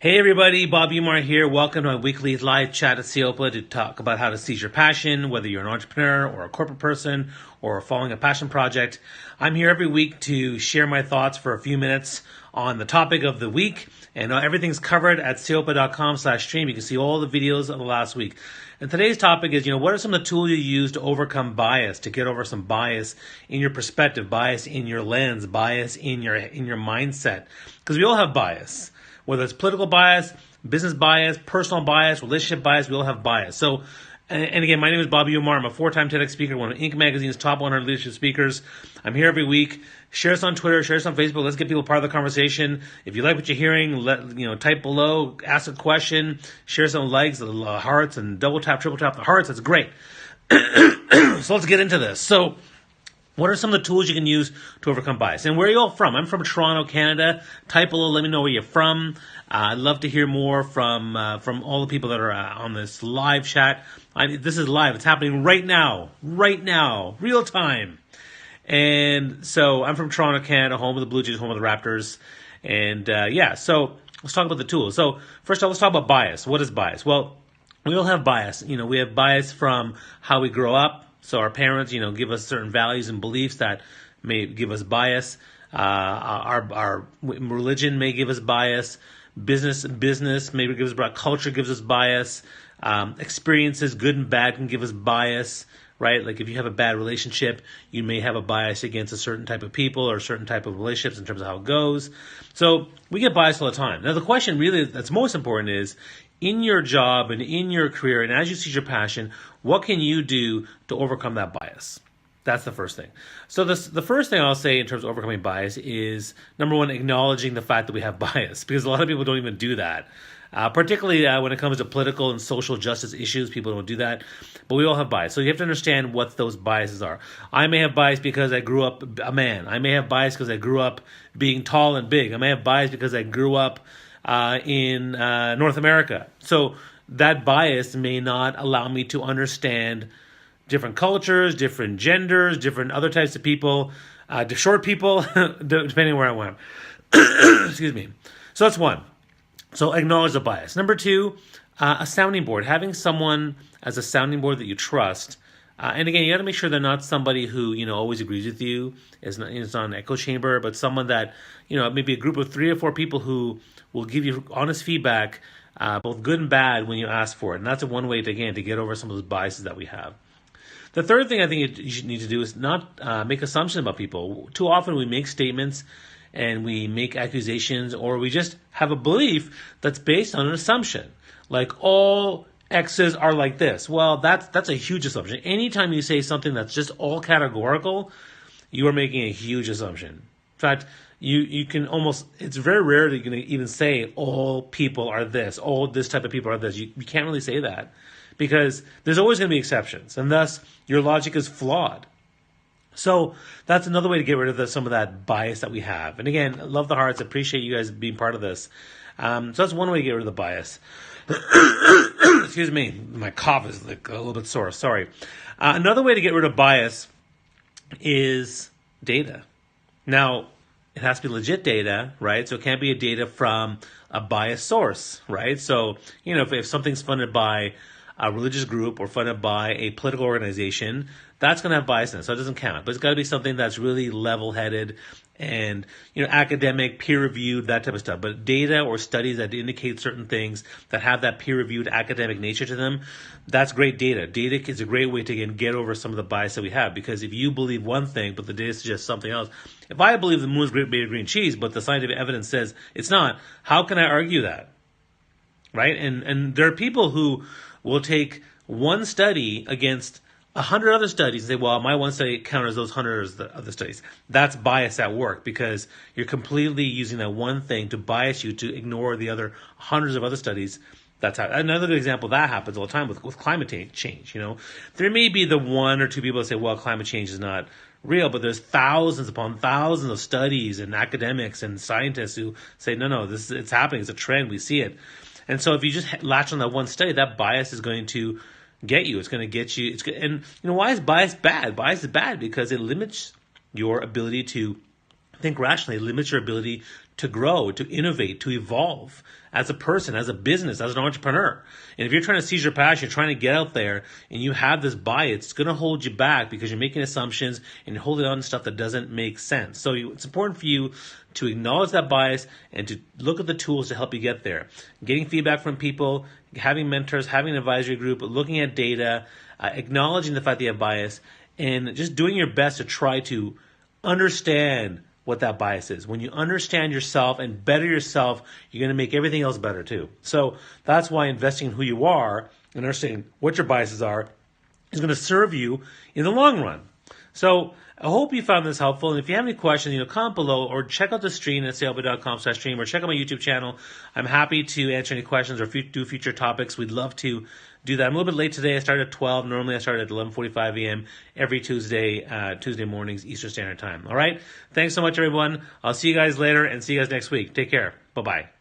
Hey everybody, Bob Umar here. Welcome to my weekly live chat at CEOPA to talk about how to seize your passion, whether you're an entrepreneur or a corporate person or following a passion project. I'm here every week to share my thoughts for a few minutes on the topic of the week, and everything's covered at ceopa.com/stream. You can see all the videos of the last week. And today's topic is, what are some of the tools you use to overcome bias, to get over some bias in your perspective, bias in your lens, bias in your mindset? Because we all have bias. Whether it's political bias, business bias, personal bias, relationship bias, we all have bias. So, and again, my name is Bobby Umar. I'm a 4-time TEDx speaker, one of Inc. Magazine's top 100 leadership speakers. I'm here every week. Share us on Twitter, share us on Facebook. Let's get people part of the conversation. If you like what you're hearing, type below, ask a question, share some likes, hearts, and double tap, triple tap the hearts. That's great. So let's get into this. So, what are some of the tools you can use to overcome bias? And where are you all from? I'm from Toronto, Canada. Type below, let me know where you're from. I'd love to hear more from all the people that are on this live chat. This is live. It's happening right now, real time. And so I'm from Toronto, Canada, home of the Blue Jays, home of the Raptors. And so let's talk about the tools. So first off, let's talk about bias. What is bias? Well, we all have bias. We have bias from how we grow up. So our parents, give us certain values and beliefs that may give us bias. Our religion may give us bias. Business maybe gives us bias. Culture gives us bias. Experiences, good and bad, can give us bias, right? Like if you have a bad relationship, you may have a bias against a certain type of people or a certain type of relationships in terms of how it goes. So we get biased all the time. Now the question really that's most important is, in your job and in your career, and as you see your passion, what can you do to overcome that bias? That's the first thing. So the first thing I'll say in terms of overcoming bias is, number one, acknowledging the fact that we have bias, because a lot of people don't even do that. Particularly when it comes to political and social justice issues, people don't do that. But we all have bias. So you have to understand what those biases are. I may have bias because I grew up a man. I may have bias because I grew up being tall and big. I may have bias because I grew up in North America. So that bias may not allow me to understand different cultures, different genders, different other types of people, short people, depending where I went. Excuse me. So that's one. So acknowledge the bias. Number two, a sounding board. Having someone as a sounding board that you trust. And again, you got to make sure they're not somebody who, always agrees with you. It's not an echo chamber, but someone that, maybe a group of 3 or 4 people who will give you honest feedback, both good and bad, when you ask for it. And that's one way, to get over some of those biases that we have. The third thing I think you should need to do is not make assumptions about people. Too often we make statements and we make accusations, or we just have a belief that's based on an assumption. Like all X's are like this. Well, that's a huge assumption. Anytime you say something that's just all categorical, you are making a huge assumption. In fact, you can almost, it's very rare that you're going to even say all people are this, all this type of people are this. You can't really say that, because there's always going to be exceptions, and thus your logic is flawed. So that's another way to get rid of some of that bias that we have. And again, I love the hearts. I appreciate you guys being part of this. So that's one way to get rid of the bias. Excuse me, my cough is like a little bit sore. Sorry. Another way to get rid of bias is data. Now, it has to be legit data, right? So it can't be a data from a biased source, right? So, if something's funded by a religious group or funded by a political organization, that's going to have bias in it, so it doesn't count. But it's got to be something that's really level-headed and, academic, peer-reviewed, that type of stuff. But data or studies that indicate certain things that have that peer-reviewed academic nature to them, that's great data. Data is a great way to, again, get over some of the bias that we have. Because if you believe one thing, but the data suggests something else, if I believe the moon is made of green cheese, but the scientific evidence says it's not, how can I argue that? Right? And there are people who will take one study against 100 other studies and say, well, my one study counters those 100 other studies. That's bias at work, because you're completely using that one thing to bias you to ignore the other hundreds of other studies. That's how. Another good example that happens all the time with climate change. There may be the 1 or 2 people that say, well, climate change is not real, but there's thousands upon thousands of studies and academics and scientists who say, no, it's happening. It's a trend. We see it. And so if you just latch on that one study, that bias is going to get you. It's going to get you. Why is bias bad? Bias is bad because it limits your ability to think rationally, it limits your ability to grow, to innovate, to evolve as a person, as a business, as an entrepreneur. And if you're trying to seize your passion, you're trying to get out there and you have this bias, it's going to hold you back because you're making assumptions and you're holding on to stuff that doesn't make sense. So it's important for you to acknowledge that bias and to look at the tools to help you get there. Getting feedback from people, having mentors, having an advisory group, looking at data, acknowledging the fact that you have bias, and just doing your best to try to understand what that bias is. When you understand yourself and better yourself, you're going to make everything else better too. So that's why investing in who you are and understanding what your biases are is going to serve you in the long run. So I hope you found this helpful. And if you have any questions, comment below or check out the stream at saleopa.com/stream or check out my YouTube channel. I'm happy to answer any questions or do future topics. We'd love to do that. I'm a little bit late today. I started at 12. Normally I start at 11:45 a.m. every Tuesday mornings Eastern Standard Time. All right. Thanks so much, everyone. I'll see you guys later and see you guys next week. Take care. Bye-bye.